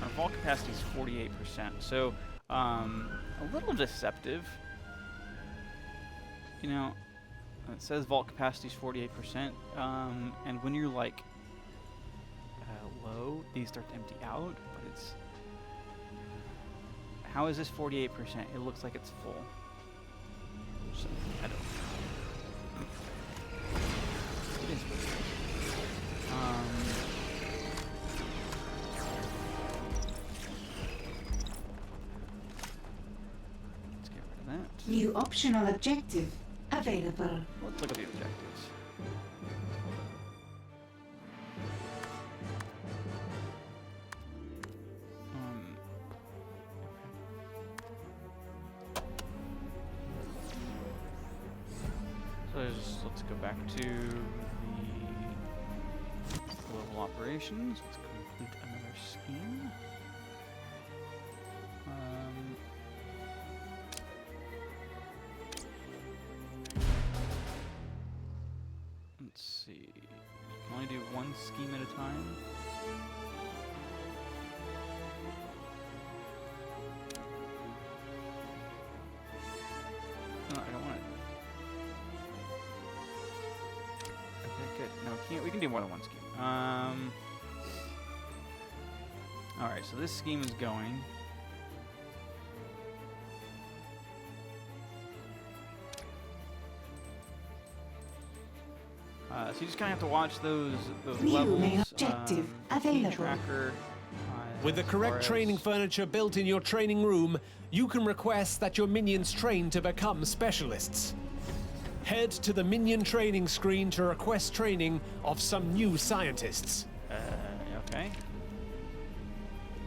A: Our vault capacity is 48%, so a little deceptive. You know, It says vault capacity is 48%, and when you're like low, these start to empty out. But it's how is this 48%? It looks like it's full. So I don't. It is. Let's get rid of that.
B: New optional objective available.
A: Let's look at the objectives. So let's go back to the global operations. Let's complete another scheme. Let's see. You can only do one scheme at a time. No, I don't want it. Okay, good. No, we can do more than one scheme. Alright, so this scheme is going. So you just kind of have to watch those
B: New
A: levels.
B: main objective available.
A: Tracker,
C: With the
A: as
C: correct
A: far
C: training
A: as-
C: furniture built in your training room, you can request that your minions train to become specialists. Head to the minion training screen to request training of some new scientists.
A: Okay.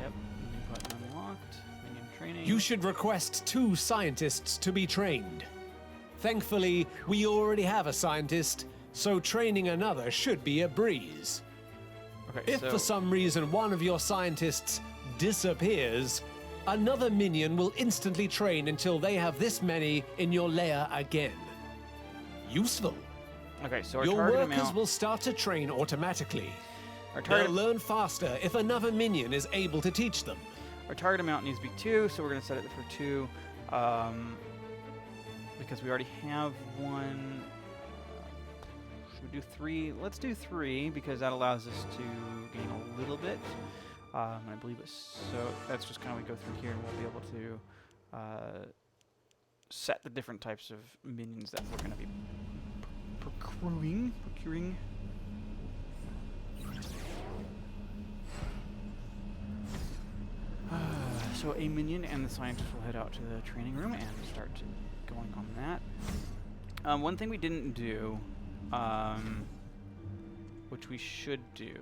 A: Yep. New button unlocked. Minion training.
C: You should request 2 scientists to be trained. Thankfully, we already have a scientist, so training another should be a breeze.
A: Okay,
C: If
A: so
C: for some reason one of your scientists disappears, another minion will instantly train until they have this many in your lair again. Useful.
A: okay, so our
C: Your
A: target
C: workers
A: amount.
C: will start to train automatically.
A: Our
C: They'll
A: target,
C: learn faster if another minion is able to teach them.
A: our target amount needs to be 2, so we're going to set it for 2. Because we already have one. Should we do 3? Let's do 3 because that allows us to gain a little bit. And I believe it's so. That's just kind of we go through here and we'll be able to set the different types of minions that we're going to be procuring. So a minion and the scientist will head out to the training room and start going on that. One thing we didn't do, which we should do,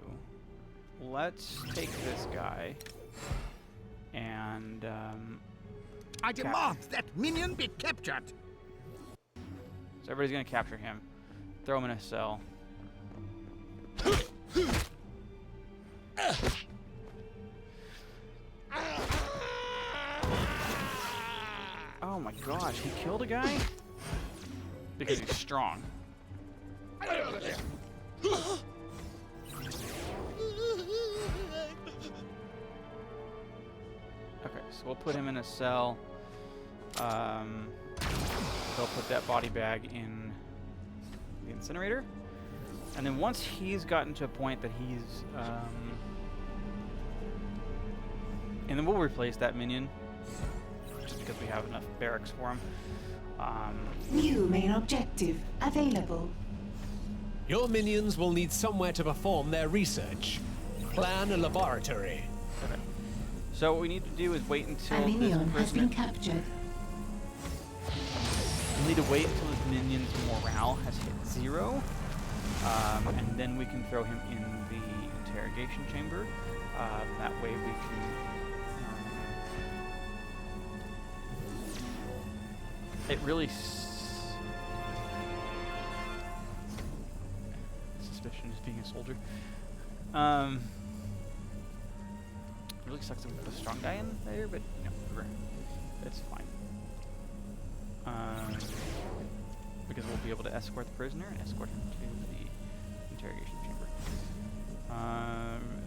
A: let's take this guy and
D: I demand that minion be captured.
A: so everybody's gonna capture him, throw him in a cell. Oh my gosh, he killed a guy? Because he's strong. Okay, so we'll put him in a cell. They'll put that body bag in the incinerator. And then once he's gotten to a point that he's... and then we'll replace that minion. Just because we have enough barracks for him.
B: New main objective available.
C: Your minions will need somewhere to perform their research. Plan a laboratory.
A: Okay. So what we need to do is wait until
B: A minion
A: this
B: has been
A: prisoner...
B: captured.
A: We need to wait until his minion's morale has hit 0. And then we can throw him in the interrogation chamber. That way we can... it really... suspicion is being a soldier. It really sucks that we put a strong guy in there, but you know, whatever. It's fine. Because we'll be able to escort the prisoner and escort him to the interrogation chamber.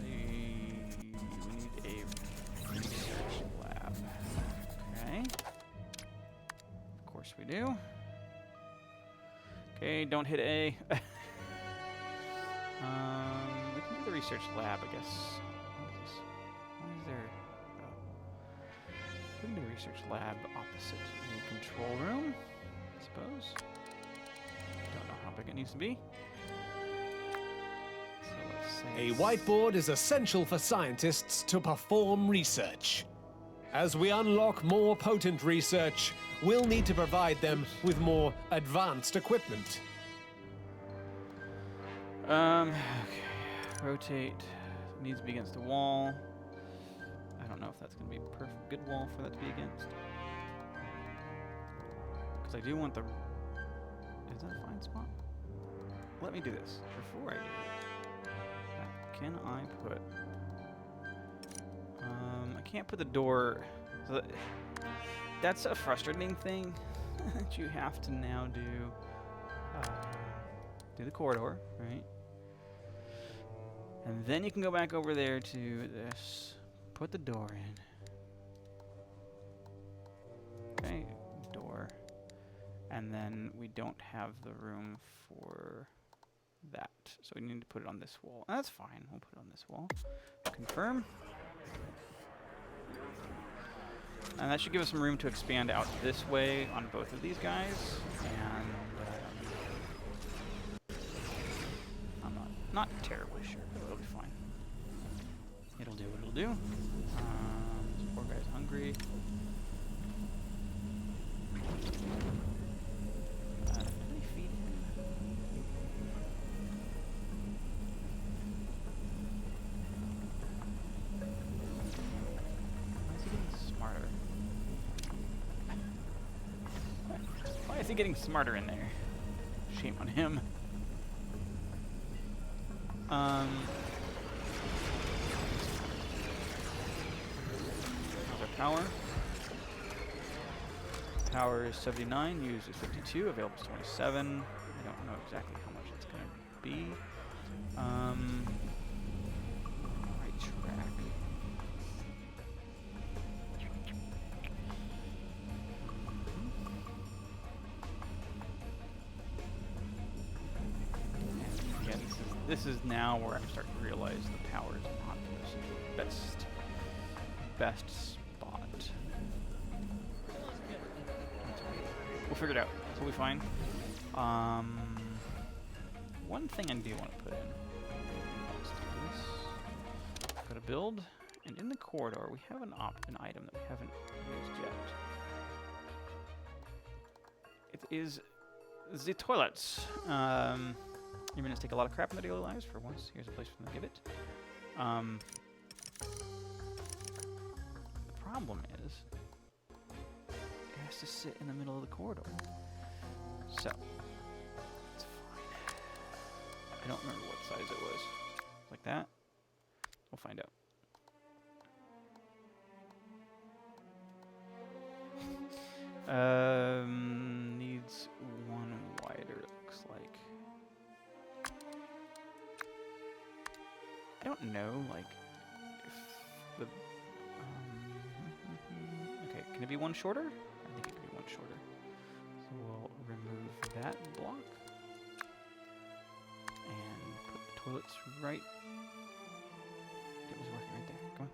A: We need a research lab. Okay. Of course we do. Okay, Okay, don't hit A. We can do the research lab, I guess. What is this? Why is there... Oh. We can do the research lab opposite the control room, I suppose. Don't know how big it needs to be. So let's say...
C: A whiteboard is essential for scientists to perform research. As we unlock more potent research, we'll need to provide them with more advanced equipment.
A: Okay. Rotate. Needs to be against the wall. I don't know if that's going to be a perfect good wall for that to be against. Because I do want the... Is that a fine spot? Let me do this. Before I do that, can I put... I can't put the door... So that's a frustrating thing that you have to now do the corridor, right? And then you can go back over there to this, put the door in. Okay, door. And then we don't have the room for that. So we need to put it on this wall. That's fine, we'll put it on this wall. Confirm. And that should give us some room to expand out this way on both of these guys. And I'm not terribly sure, but it'll be fine. It'll do what it'll do. This poor guy's hungry. Did I feed him? Why is he getting smarter? Why is he getting smarter in there? Shame on him. How's our power? Power is 79, used is 52, available is 27. I don't know exactly how much it's going to be. Right track. Yeah, this is now where I'm starting to realize the power is not the best spot. We'll figure it out. We'll be fine. One thing I do want to put in. Let's do this. Go to build, and in the corridor we have an item that we haven't used yet. It is the toilets. Your minutes take a lot of crap in their daily lives. For once, here's a place for them to give it. The problem is, it has to sit in the middle of the corridor. So, it's fine. I don't remember what size it was. Like that? We'll find out. Needs one wider, it looks like. I don't know, like, if the... okay, can it be one shorter? I think it can be one shorter. So we'll remove that block. And put the toilets right... It was working right there. Come on.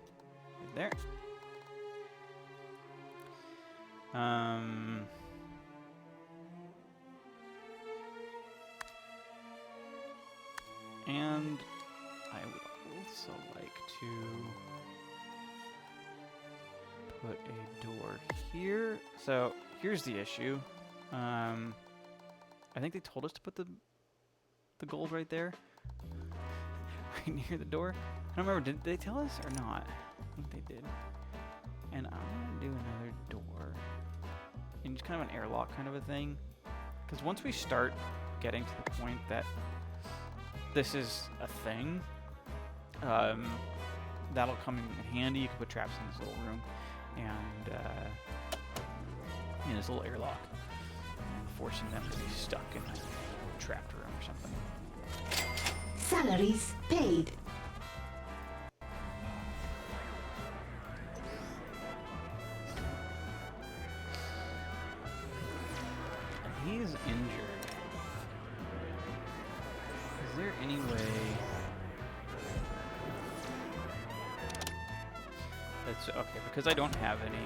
A: Right there. And I would also like to put a door here. So here's the issue. I think they told us to put the gold right there, right near the door. I don't remember. Did they tell us or not? I think they did. And I'm gonna do another door, and just kind of an airlock kind of a thing. Because once we start getting to the point that this is a thing, that'll come in handy. You can put traps in this little room, and in this little airlock, and forcing them to be stuck in a trapped room or something.
B: Salaries paid.
A: And he's injured. way. That's okay because I don't have any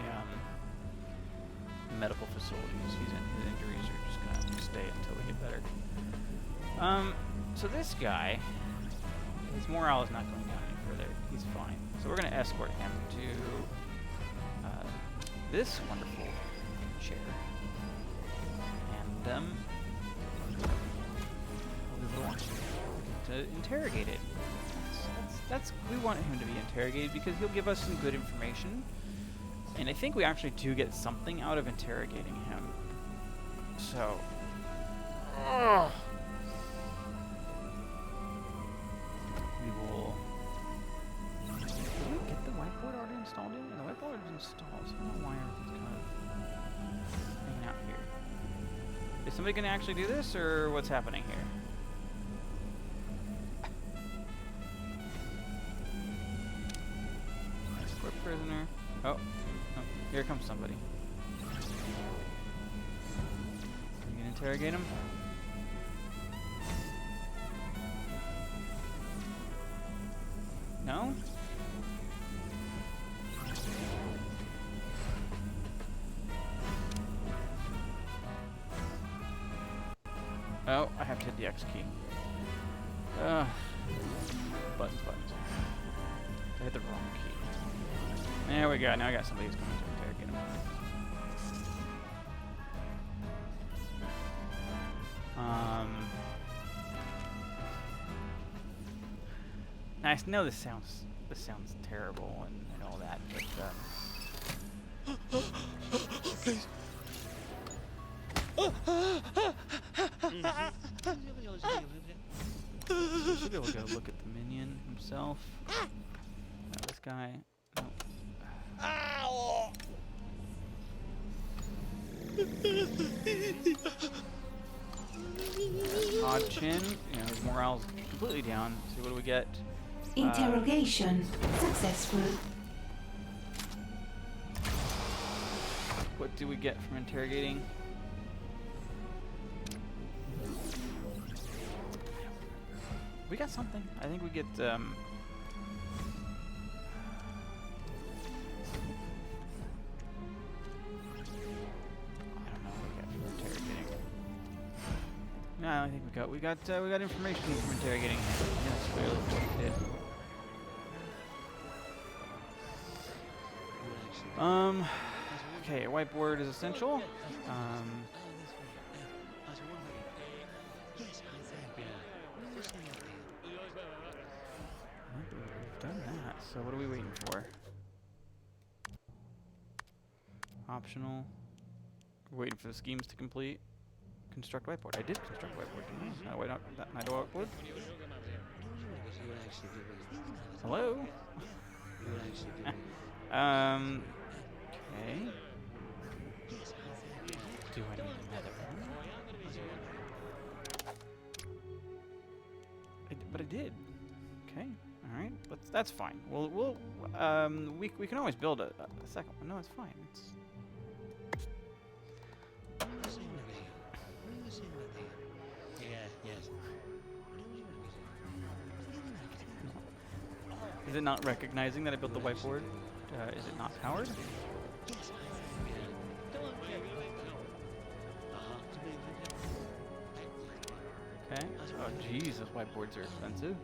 A: medical facilities. His injuries are just gonna stay until we get better. So this guy, his morale is not going down any further. He's fine. So we're gonna escort him to this wonderful chair, and we'll want to interrogate it. That's we want him to be interrogated because he'll give us some good information, and I think we actually do get something out of interrogating him. So, we will. Did we get the whiteboard already installed in? Yeah, the whiteboard is installed, so I don't know why everything's kind of hanging out here. Is somebody going to actually do this, or what's happening here? Escort prisoner. Oh, here comes somebody. You can interrogate him. No? Oh, I have to hit the X key. Buttons. I hit the wrong key. There we go. Now I got somebody who's coming to interrogate him. Nice. No, this sounds terrible and all that, but please. Should be able to go look at the minion himself. This guy. No. Odd chin. You know, his morale's completely down. So what do we get?
B: Interrogation successful.
A: What do we get from interrogating? We got something. I think we get I don't know what we got from interrogating. No, I think we got information from interrogating him. Yes, clearly we did. Okay, a whiteboard is essential. We've done that, so what are we waiting for? Optional. We're waiting for the schemes to complete. Construct whiteboard. I did construct whiteboard, didn't I? Wait, not whiteboard. Hello? Okay. Do I need another one? But I did. Okay. All right. That's fine. We can always build a second one. No, it's fine. Is it not recognizing that I built the whiteboard? Is it not powered? Okay. Oh, jeez, those whiteboards are expensive.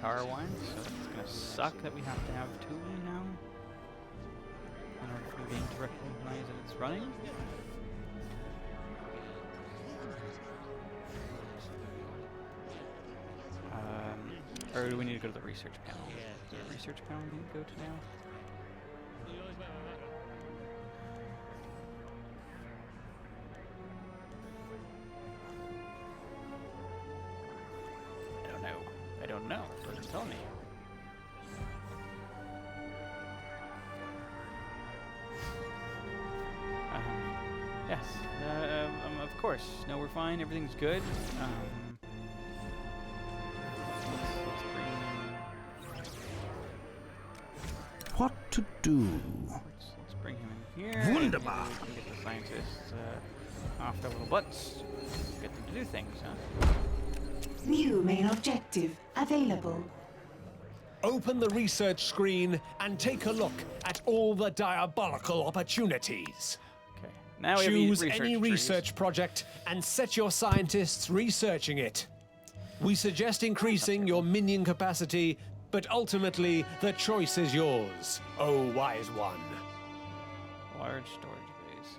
A: Power wine, so it's gonna suck that we have to have two now in order for the game to recognize that it's running. Or do we need to go to the research panel? Is there a research panel we need to go to now? I don't know. It doesn't tell me. Yes. Of course. No, we're fine. Everything's good. Let's bring...
D: What to do?
A: Let's bring him in here.
D: Wunderbar.
A: We can get the scientists off their little butts. Get them to do things, huh?
B: New main objective available.
C: Open the research screen and take a look at all the diabolical opportunities.
A: Okay. Now we
C: Choose
A: have
C: any
A: trees.
C: research project and set your scientists researching it. We suggest increasing your minion capacity, but ultimately the choice is yours, oh wise one.
A: Large storage base.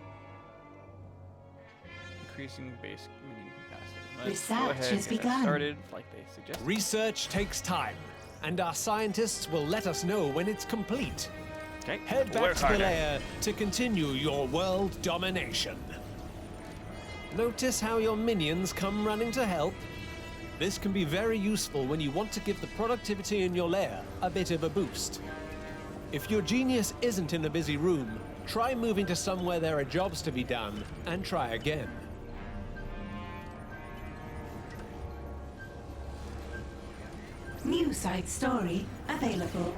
A: Increasing base minion capacity. Let's
B: Research
A: go ahead
B: has
A: and get that
B: begun.
A: started like they suggested.
C: Research takes time, and our scientists will let us know when it's complete.
A: Okay.
C: Head back
A: Work
C: to the
A: harder.
C: lair to continue your world domination. Notice how your minions come running to help? This can be very useful when you want to give the productivity in your lair a bit of a boost. If your genius isn't in a busy room, try moving to somewhere there are jobs to be done, and try again.
B: New side story available.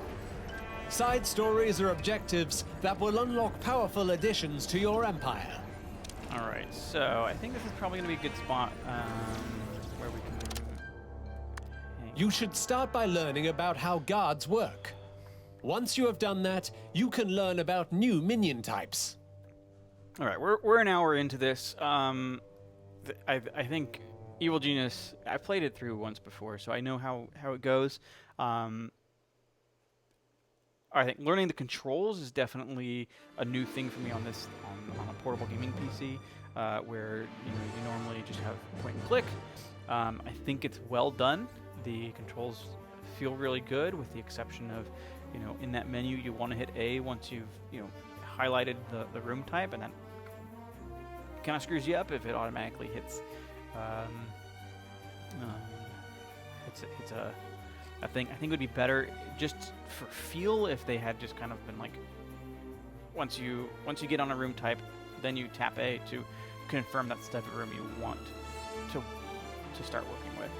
C: Side stories are objectives that will unlock powerful additions to your empire.
A: All right. So I think this is probably going to be a good spot where we can. Hang.
C: You should start by learning about how guards work. Once you have done that, you can learn about new minion types.
A: All right. We're an hour into this. I think Evil Genius. I played it through once before, so I know how it goes. I think learning the controls is definitely a new thing for me on this on a portable gaming PC, where you normally just have point and click. I think it's well done. The controls feel really good, with the exception of in that menu you want to hit A once you've highlighted the room type, and that kind of screws you up if it automatically hits. It's a thing. I think it would be better just for feel if they had just kind of been like, once you get on a room type, then you tap A to confirm that's the type of room you want to start working with.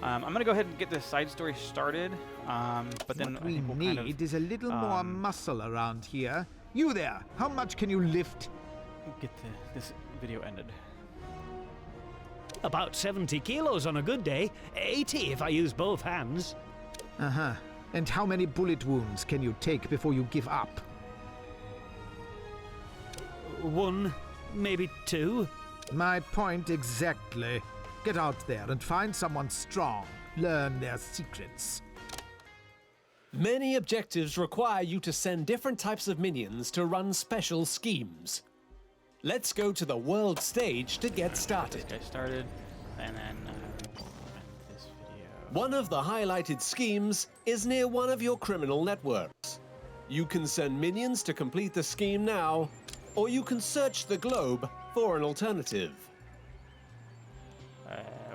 A: I'm gonna go ahead and get this side story started, but then
D: What
A: I
D: we
A: think we'll
D: need
A: kind of
D: is a little more muscle around here. You there, how much can you lift?
A: get this video ended.
F: About 70 kilos on a good day, 80 if I use both hands.
D: Uh-huh. And how many bullet wounds can you take before you give up?
F: 1, maybe 2.
D: My point exactly. Get out there and find someone strong. Learn their secrets.
C: Many objectives require you to send different types of minions to run special schemes. Let's go to the world stage to get started.
A: This guy started, and then this video.
C: One of the highlighted schemes is near one of your criminal networks. You can send minions to complete the scheme now, or you can search the globe for an alternative.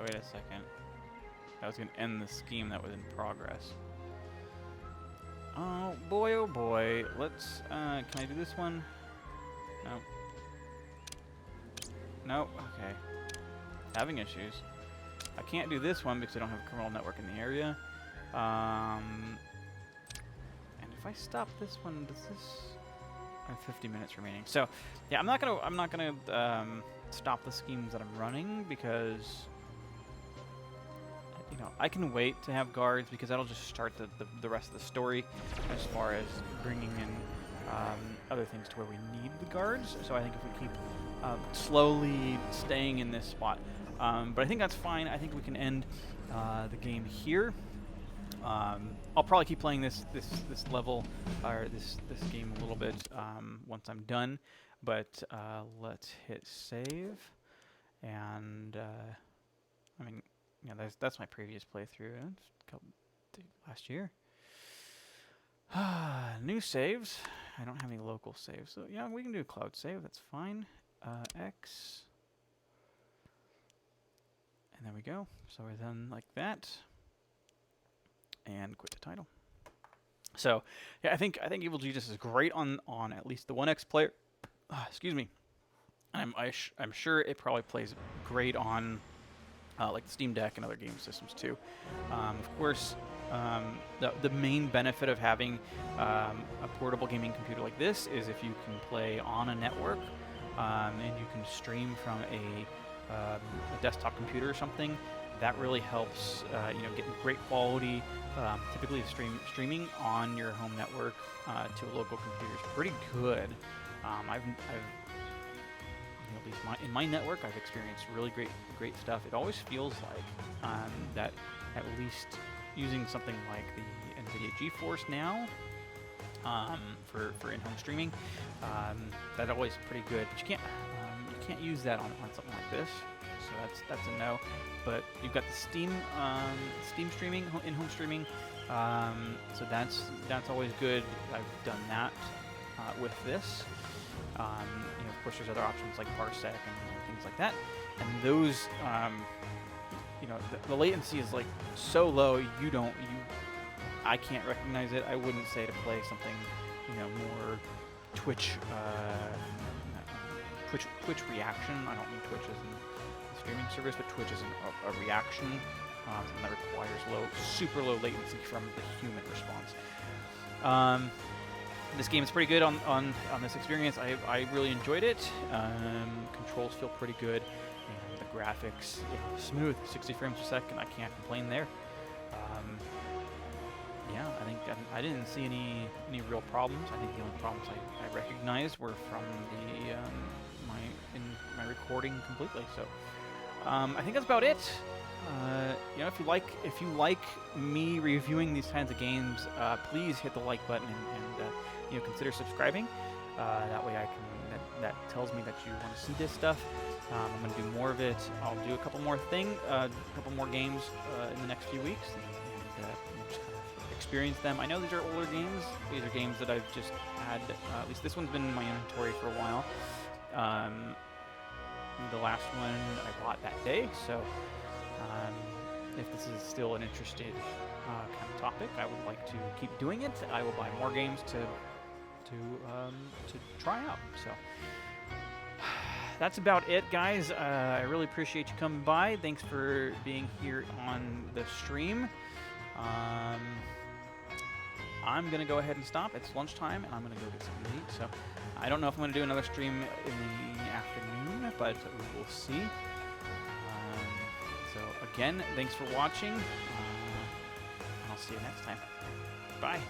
A: Wait a second. That was going to end the scheme that was in progress. Oh boy. Let's, can I do this one? No. No, okay. Having issues. I can't do this one because I don't have a criminal network in the area. And if I stop this one, does this? I have 50 minutes remaining. So, yeah, I'm not gonna stop the schemes that I'm running because I can wait to have guards because that'll just start the rest of the story as far as bringing in other things to where we need the guards. So I think if we keep slowly staying in this spot, but I think that's fine. I think we can end the game here. I'll probably keep playing this level or this game a little bit once I'm done. But let's hit save, and I mean, yeah, that's my previous playthrough. It's last year. New saves. I don't have any local saves, so yeah, we can do a cloud save. That's fine. X, and there we go. So we're done like that, and quit the title. So yeah, I think Evil Genius is great on at least the OneXPlayer. Excuse me. I'm sure it probably plays great on like the Steam Deck and other game systems too. Of course, the main benefit of having a portable gaming computer like this is if you can play on a network and you can stream from a desktop computer or something. that really helps, getting great quality. Typically, streaming on your home network to a local computer is pretty good. I've at least in my network, I've experienced really great stuff. It always feels like that at least using something like the NVIDIA GeForce now for in-home streaming, that's always pretty good. But you can't use that on something like this. So that's a no. But you've got the Steam streaming, in-home streaming. So that's always good. I've done that with this. Of course, there's other options like Parsec and things like that. And those, the latency is like so low. I can't recognize it. I wouldn't say to play something, more Twitch reaction. I don't mean Twitch as in the streaming service, but Twitch is a reaction that requires super low latency from the human response. This game is pretty good on this experience. I really enjoyed it. Controls feel pretty good, and the graphics smooth, 60 frames per second. I can't complain there. I think I didn't see any real problems. I think the only problems I recognized were from my recording completely. So I think that's about it. If you like me reviewing these kinds of games, please hit the like button and consider subscribing. That way that tells me that you want to see this stuff. I'm going to do more of it. I'll do a couple more games in the next few weeks, and just kind of experience them. I know these are older games. These are games that I've just had. At least this one's been in my inventory for a while. The last one I bought that day, so if this is still an interested kind of topic, I would like to keep doing it. I will buy more games to try out. So that's about it, guys. I really appreciate you coming by. Thanks for being here on the stream. I'm gonna go ahead and stop. It's lunchtime, and I'm gonna go get something to eat. So I don't know if I'm gonna do another stream in the afternoon, but we will see. So again, thanks for watching, and I'll see you next time. Bye.